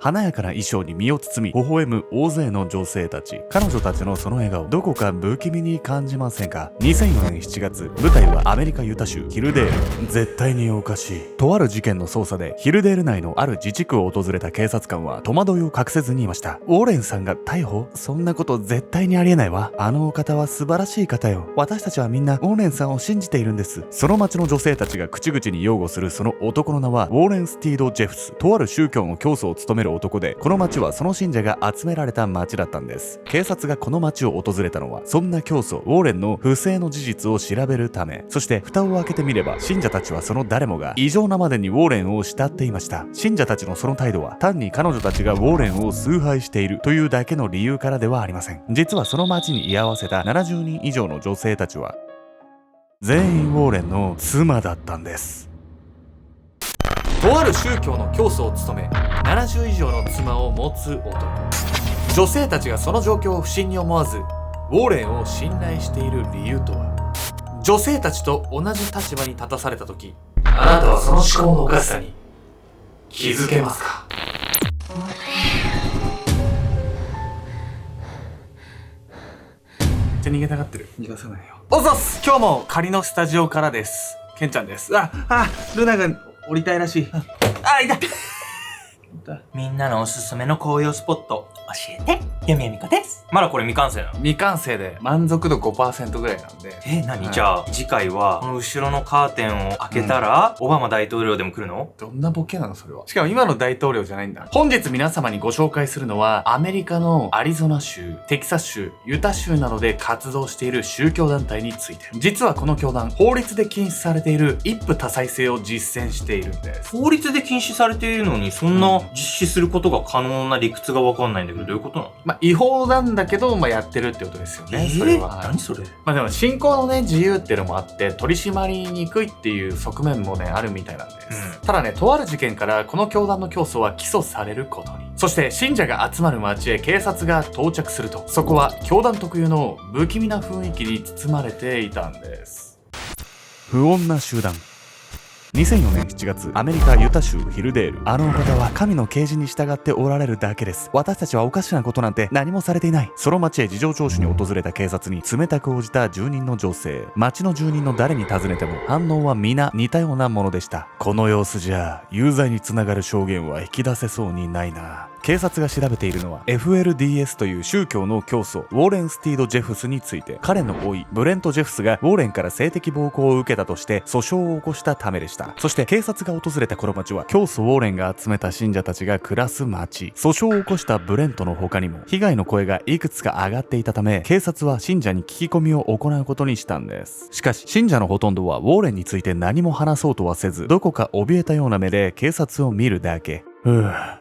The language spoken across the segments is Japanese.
華やかな衣装に身を包み微笑む大勢の女性たち。彼女たちのその笑顔、どこか不気味に感じませんか？ 2004 年7月、舞台はアメリカユタ州ヒルデール。絶対におかしい。とある事件の捜査でヒルデール内のある自治区を訪れた警察官は戸惑いを隠せずにいました。ウォーレンさんが逮捕？そんなこと絶対にありえないわ。あのお方は素晴らしい方よ。私たちはみんなウォーレンさんを信じているんです。その町の女性たちが口々に擁護するその男の名はウォーレン・スティード・ジェフス。とある宗教の教祖を務める男で、この町はその信者が集められた町だったんです。警察がこの町を訪れたのはそんな教祖ウォーレンの不正の事実を調べるため。そして蓋を開けてみれば、信者たちはその誰もが異常なまでにウォーレンを慕っていました。信者たちのその態度は単に彼女たちがウォーレンを崇拝しているというだけの理由からではありません。実はその町に居合わせた70人以上の女性たちは全員ウォーレンの妻だったんです。とある宗教の教祖を務め70以上の妻を持つ男。女性たちがその状況を不審に思わずウォーレンを信頼している理由とは？女性たちと同じ立場に立たされた時、あなたはその思考のおかしさに気づけますか？逃げたがってる。逃がさないよ。おざっす。今日も仮のスタジオからです。ケンちゃんです。ルナが降りたいらしい。痛い。みんなのおすすめの紅葉スポット教えて。弓矢美香です。まだこれ未完成なの？未完成で満足度 5% ぐらいなんで。何、はい、じゃあ次回はこの後ろのカーテンを開けたら、オバマ大統領でも来るの？どんなボケなのそれは。しかも今の大統領じゃないんだ。本日皆様にご紹介するのはアメリカのアリゾナ州、テキサス州、ユタ州などで活動している宗教団体について。実はこの教団、法律で禁止されている一夫多妻制を実践しているんです。法律で禁止されているのにそんな実施することが可能な理屈がわかんないんだけど、どういうことなの？違法なんだけど、やってるってことですよね。それは。何それ？でも信仰のね、自由っていうのもあって取り締まりにくいっていう側面もね、あるみたいなんです。ただね、とある事件からこの教団の教祖は起訴されることに。そして信者が集まる町へ警察が到着すると、そこは教団特有の不気味な雰囲気に包まれていたんです。不穏な集団。2004年7月、アメリカユタ州ヒルデール。あのお方は神の啓示に従っておられるだけです。私たちはおかしなことなんて何もされていない。その町へ事情聴取に訪れた警察に冷たく応じた住人の女性。町の住人の誰に尋ねても反応は皆似たようなものでした。この様子じゃ有罪につながる証言は引き出せそうにないな。警察が調べているのは FLDS という宗教の教祖ウォーレン・スティード・ジェフスについて、彼の甥ブレント・ジェフスがウォーレンから性的暴行を受けたとして訴訟を起こしたためでした。そして警察が訪れたこの町は教祖ウォーレンが集めた信者たちが暮らす町。訴訟を起こしたブレントの他にも被害の声がいくつか上がっていたため、警察は信者に聞き込みを行うことにしたんです。しかし信者のほとんどはウォーレンについて何も話そうとはせず、どこか怯えたような目で警察を見るだけ。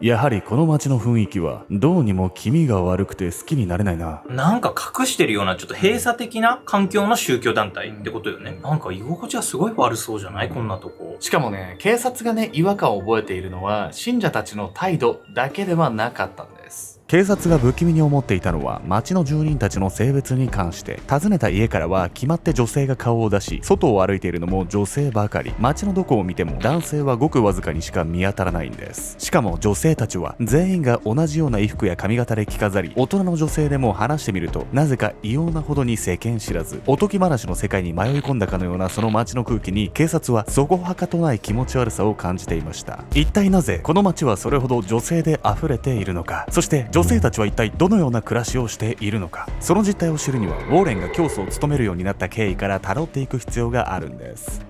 やはりこの街の雰囲気はどうにも気味が悪くて好きになれないな。なんか隠してるようなちょっと閉鎖的な環境の宗教団体ってことよね。なんか居心地はすごい悪そうじゃない？こんなとこ。しかもね、警察がね、違和感を覚えているのは信者たちの態度だけではなかったんです。警察が不気味に思っていたのは町の住人たちの性別に関して。訪ねた家からは決まって女性が顔を出し、外を歩いているのも女性ばかり。町のどこを見ても男性はごくわずかにしか見当たらないんです。しかも女性たちは全員が同じような衣服や髪型で着飾り、大人の女性でも話してみるとなぜか異様なほどに世間知らず、おとぎ話の世界に迷い込んだかのようなその町の空気に警察はそこはかとない気持ち悪さを感じていました。一体なぜこの町はそれほど女性で溢れているのか、そして女性たちは一体どのような暮らしをしているのか。その実態を知るにはウォーレンが教祖を務めるようになった経緯から辿っていく必要があるんです。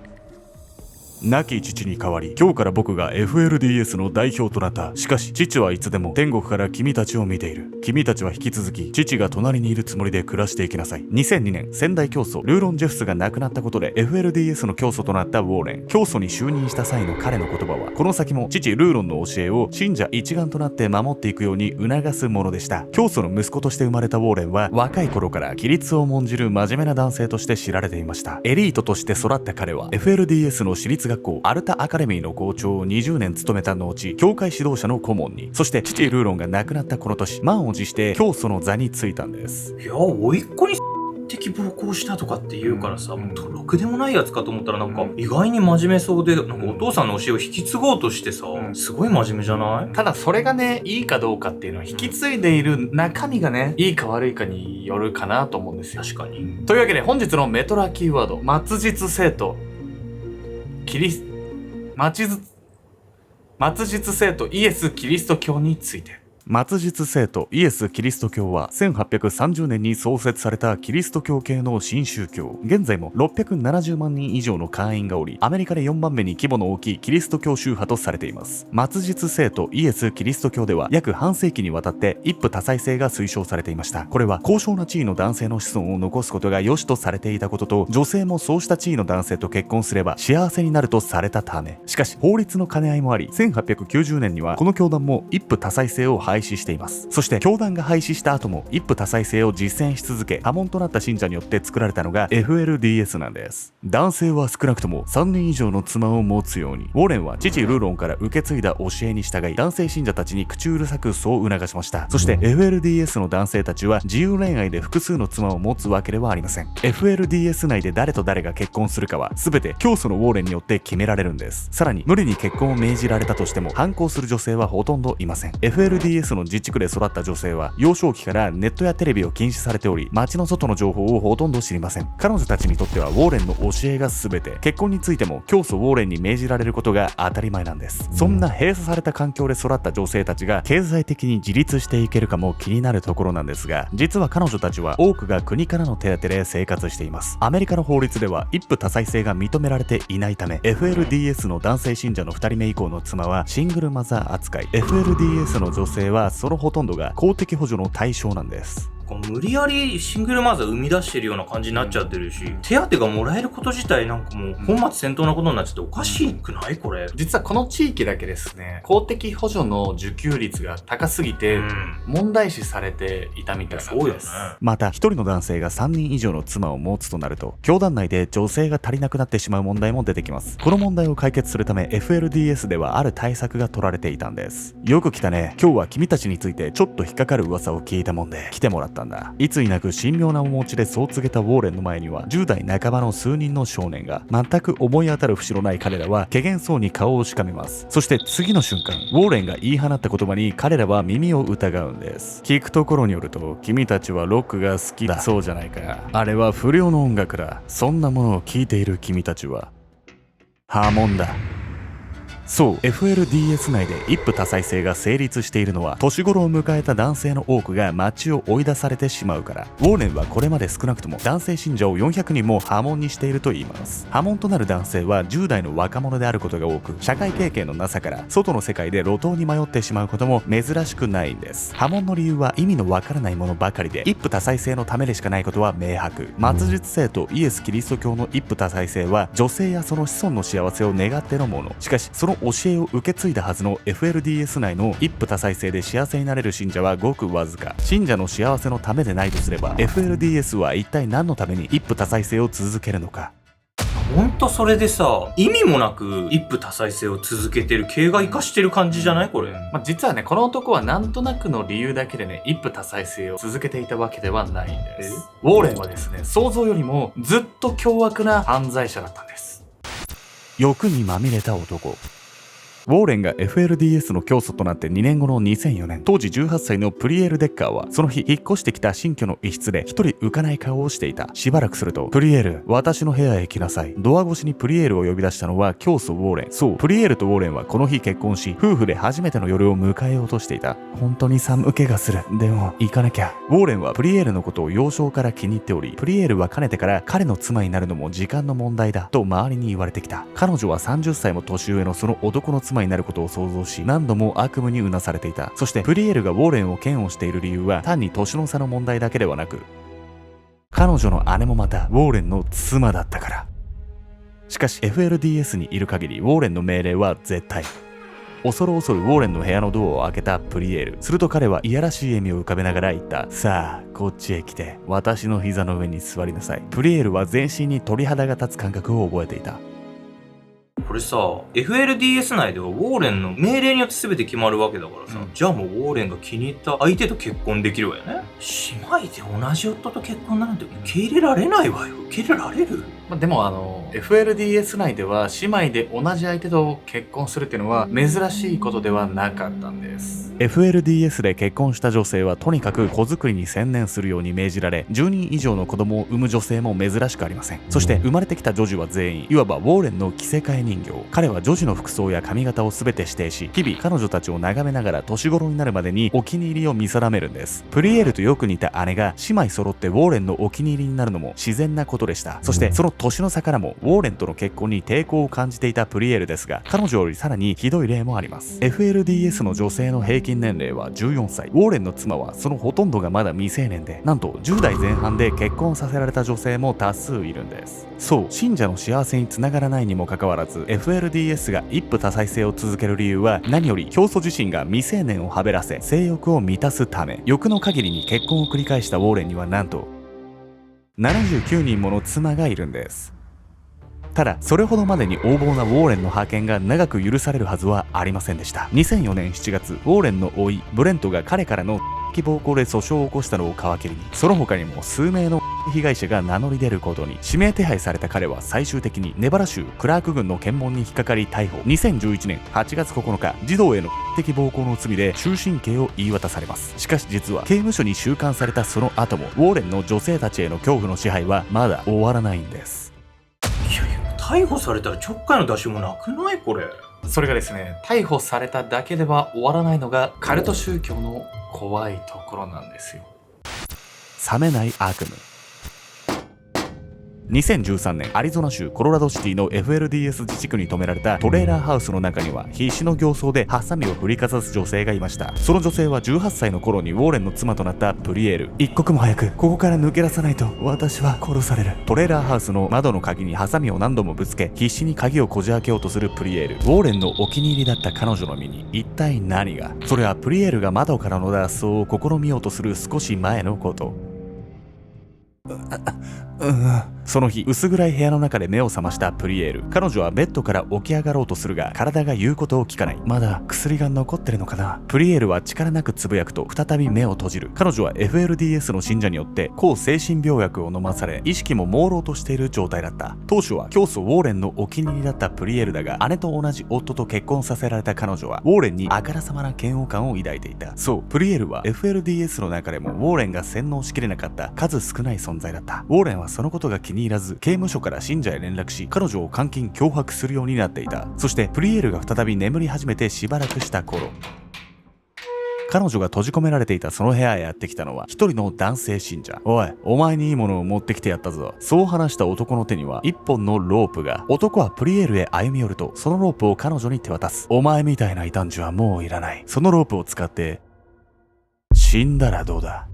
亡き父に代わり今日から僕が FLDS の代表となった。しかし父はいつでも天国から君たちを見ている。君たちは引き続き父が隣にいるつもりで暮らしていきなさい。2002年先代教祖ルーロン・ジェフスが亡くなったことで FLDS の教祖となったウォーレン。教祖に就任した際の彼の言葉はこの先も父ルーロンの教えを信者一丸となって守っていくように促すものでした。教祖の息子として生まれたウォーレンは若い頃から規律を重んじる真面目な男性として知られていました。エリートとして育った彼は FLDS の私立学校アルタアカデミーの校長を20年務めた後、教会指導者の顧問に。そして父ルーロンが亡くなったこの年、満を持して教祖の座に就いたんです。いや、甥っ子に的暴行したとかって言うからさ、もうろくでもないやつかと思ったらなんか意外に真面目そうで、なんかお父さんの教えを引き継ごうとしてさ、すごい真面目じゃない？ただそれがね、いいかどうかっていうのは引き継いでいる中身がね、いいか悪いかによるかなと思うんですよ。確かに。というわけで本日のメトラキーワード、末日生徒、末日生徒イエス・キリスト教について。末日聖徒イエス・キリスト教は1830年に創設されたキリスト教系の新宗教。現在も670万人以上の会員がおり、アメリカで4番目に規模の大きいキリスト教宗派とされています。末日聖徒イエス・キリスト教では約半世紀にわたって一夫多妻制が推奨されていました。これは高尚な地位の男性の子孫を残すことが良しとされていたことと、女性もそうした地位の男性と結婚すれば幸せになるとされたため。しかし法律の兼ね合いもあり、1890年にはこの教団も一夫多妻制を廃止しています。そして教団が廃止した後も一夫多妻制を実践し続け、破門となった信者によって作られたのが FLDS なんです。男性は少なくとも3人以上の妻を持つように。ウォーレンは父ルーロンから受け継いだ教えに従い、男性信者たちに口うるさくそう促しました。そして FLDS の男性たちは自由恋愛で複数の妻を持つわけではありません。FLDS 内で誰と誰が結婚するかは全て教祖のウォーレンによって決められるんです。さらに無理に結婚を命じられたとしても反抗する女性はほとんどいません。FLDS の自治区で育った女性は幼少期からネットやテレビを禁止されており、街の外の情報をほとんど知りません。彼女たちにとってはウォーレンの教えが全て、結婚についても教祖ウォーレンに命じられることが当たり前なんです。そんな閉鎖された環境で育った女性たちが経済的に自立していけるかも気になるところなんですが、実は彼女たちは多くが国からの手当で生活しています。アメリカの法律では一夫多妻制が認められていないため、 FLDS の男性信者の2人目以降の妻はシングルマザー扱い、 FLDS の女性はそのほとんどが公的補助の対象なんです。無理やりシングルマザー生み出してるような感じになっちゃってるし、手当がもらえること自体なんかもう本末転倒なことになっちゃっておかしくないこれ。実はこの地域だけですね、公的補助の受給率が高すぎて問題視されていたみたいなんです。そうよね。また一人の男性が3人以上の妻を持つとなると、教団内で女性が足りなくなってしまう問題も出てきます。この問題を解決するため FLDS ではある対策が取られていたんです。よく来たね。今日は君たちについてちょっと引っかかる噂を聞いたもんで来てもらったんだ。いつになく神妙な面持ちでそう告げたウォーレンの前には10代半ばの数人の少年が。全く思い当たる節のない彼らは怪げそうに顔をしかめます。そして次の瞬間、ウォーレンが言い放った言葉に彼らは耳を疑うんです。聞くところによると、君たちはロックが好きだそうじゃないか。あれは不良の音楽だ。そんなものを聴いている君たちは破門だ。そう、FLDS 内で一夫多妻制が成立しているのは、年頃を迎えた男性の多くが街を追い出されてしまうから。ウォーレンはこれまで少なくとも男性信者を400人も破門にしていると言います。破門となる男性は10代の若者であることが多く、社会経験のなさから外の世界で路頭に迷ってしまうことも珍しくないんです。破門の理由は意味のわからないものばかりで、一夫多妻制のためでしかないことは明白。末日聖徒イエス・キリスト教の一夫多妻制は女性やその子孫の幸せを願ってのもの。しかしその教えを受け継いだはずの FLDS 内の一夫多妻制で幸せになれる信者はごくわずか。信者の幸せのためでないとすれば FLDS は一体何のために一夫多妻制を続けるのか。ほんとそれでさ、意味もなく一夫多妻制を続けてる、形骸化してる感じじゃないこれ。実はね、この男はなんとなくの理由だけでね、一夫多妻制を続けていたわけではないんです。ウォーレンはですね、想像よりもずっと凶悪な犯罪者だったんです。欲にまみれた男。ウォーレンが FLDS の教祖となって2年後の2004年、当時18歳のプリエール・デッカーはその日引っ越してきた新居の一室で一人浮かない顔をしていた。しばらくすると、プリエール、私の部屋へ来なさい。ドア越しにプリエールを呼び出したのは教祖ウォーレン。そう、プリエールとウォーレンはこの日結婚し、夫婦で初めての夜を迎えようとしていた。本当に寒気がする。でも行かなきゃ。ウォーレンはプリエールのことを幼少から気に入っており、プリエールはかねてから彼の妻になるのも時間の問題だと周りに言われてきた。彼女は30歳も年上のその男の妻になることを想像し、何度も悪夢にうなされていた。そしてプリエールがウォーレンを嫌悪している理由は単に年の差の問題だけではなく、彼女の姉もまたウォーレンの妻だったから。しかし FLDS にいる限りウォーレンの命令は絶対。恐る恐るウォーレンの部屋のドアを開けたプリエール。すると彼はいやらしい笑みを浮かべながら言った。さあ、こっちへ来て、私の膝の上に座りなさい。プリエールは全身に鳥肌が立つ感覚を覚えていた。これさ、FLDS 内ではウォーレンの命令によって全て決まるわけだからさ、じゃあもうウォーレンが気に入った相手と結婚できるわよね。姉妹で同じ夫と結婚なんて受け入れられないわよ。受け入れられる？でもFLDS 内では姉妹で同じ相手と結婚するっていうのは珍しいことではなかったんです。FLDS で結婚した女性はとにかく子作りに専念するように命じられ、10人以上の子供を産む女性も珍しくありません。そして生まれてきた女児は全員いわばウォーレンの着せ替え人形。彼は女児の服装や髪型を全て指定し、日々彼女たちを眺めながら年頃になるまでにお気に入りを見定めるんです。プリエールとよく似た姉が姉妹揃ってウォーレンのお気に入りになるのも自然なことでした。そしてその年の差からもウォーレンとの結婚に抵抗を感じていたプリエールですが、彼女よりさらにひどい例もあります。 FLDS の女性の平均年齢は14歳。ウォーレンの妻はそのほとんどがまだ未成年で、なんと10代前半で結婚させられた女性も多数いるんです。そう、信者の幸せにつながらないにもかかわらず FLDS が一夫多妻制を続ける理由は何より教祖自身が未成年をはべらせ性欲を満たすため。欲の限りに結婚を繰り返したウォーレンにはなんと79人もの妻がいるんです。ただそれほどまでに横暴なウォーレンの覇権が長く許されるはずはありませんでした。2004年7月、ウォーレンの甥ブレントが彼からの暴行で訴訟を起こしたのを皮切りに、その他にも数名の被害者が名乗り出ることに。指名手配された彼は最終的にネバダ州クラーク郡の検問に引っかかり逮捕。2011年8月9日、児童への暴行の罪で終身刑を言い渡されます。しかし実は刑務所に収監されたその後もウォーレンの女性たちへの恐怖の支配はまだ終わらないんです。いやいや、逮捕されたらちょっかいの出しもなくないこれ。それがですね、逮捕されただけでは終わらないのがカルト宗教の怖いところなんですよ。冷めない悪夢。2013年、アリゾナ州コロラドシティの FLDS 自治区に止められたトレーラーハウスの中には必死の形相でハサミを振りかざす女性がいました。その女性は18歳の頃にウォーレンの妻となったプリエール。一刻も早くここから抜け出さないと私は殺される。トレーラーハウスの窓の鍵にハサミを何度もぶつけ、必死に鍵をこじ開けようとするプリエール。ウォーレンのお気に入りだった彼女の身に一体何が。それはプリエールが窓からの脱走を試みようとする少し前のこと。その日、薄暗い部屋の中で目を覚ましたプリエール。彼女はベッドから起き上がろうとするが、体が言うことを聞かない。まだ薬が残ってるのかな。プリエールは力なくつぶやくと再び目を閉じる。彼女は FLDS の信者によって抗精神病薬を飲まされ、意識も朦朧としている状態だった。当初は教祖ウォーレンのお気に入りだったプリエールだが、姉と同じ夫と結婚させられた彼女はウォーレンにあからさまな嫌悪感を抱いていた。そう、プリエールは FLDS の中でもウォーレンが洗脳しきれなかった数少ない存在だった。ウォーレンはそのことが気に入らず、刑務所から信者へ連絡し、彼女を監禁脅迫するようになっていた。そしてプリエールが再び眠り始めてしばらくした頃、彼女が閉じ込められていたその部屋へやってきたのは一人の男性信者。おい、お前にいいものを持ってきてやったぞ。そう話した男の手には一本のロープが。男はプリエールへ歩み寄ると、そのロープを彼女に手渡す。お前みたいな異端児はもういらない。そのロープを使って死んだらどうだ。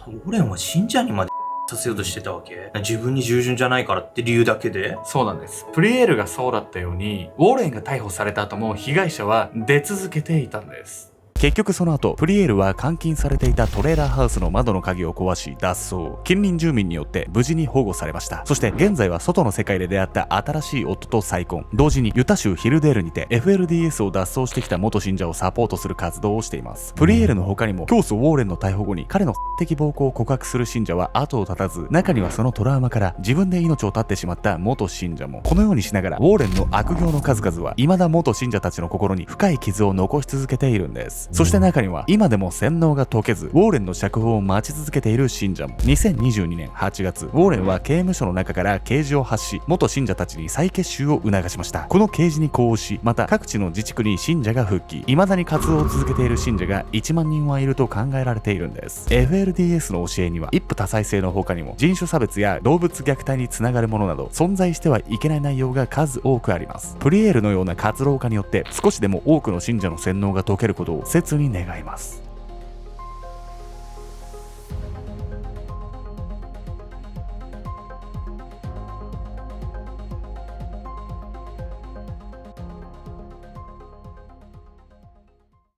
ウォーレンは信者にまでさせようとしてたわけ？自分に従順じゃないからって理由だけで？そうなんです。プリエールがそうだったように、ウォーレンが逮捕された後も被害者は出続けていたんです。結局その後、プリエールは監禁されていたトレーラーハウスの窓の鍵を壊し脱走。近隣住民によって無事に保護されました。そして現在は外の世界で出会った新しい夫と再婚。同時にユタ州ヒルデールにて FLDS を脱走してきた元信者をサポートする活動をしています。プリエールの他にも教祖ウォーレンの逮捕後に彼の的暴行を告白する信者は後を絶たず、中にはそのトラウマから自分で命を絶ってしまった元信者も。このようにしながらウォーレンの悪行の数々は未だ元信者たちの心に深い傷を残し続けているんです。そして中には今でも洗脳が解けずウォーレンの釈放を待ち続けている信者も。2022年8月、ウォーレンは刑務所の中から啓示を発し、元信者たちに再結集を促しました。この啓示に呼応し、また各地の自治区に信者が復帰。未だに活動を続けている信者が1万人はいると考えられているんです。 FLDS の教えには一夫多妻制の他にも人種差別や動物虐待につながるものなど存在してはいけない内容が数多くあります。プリエールのような活動家によって少しでも多くの信者の洗脳が解けることを切に願います。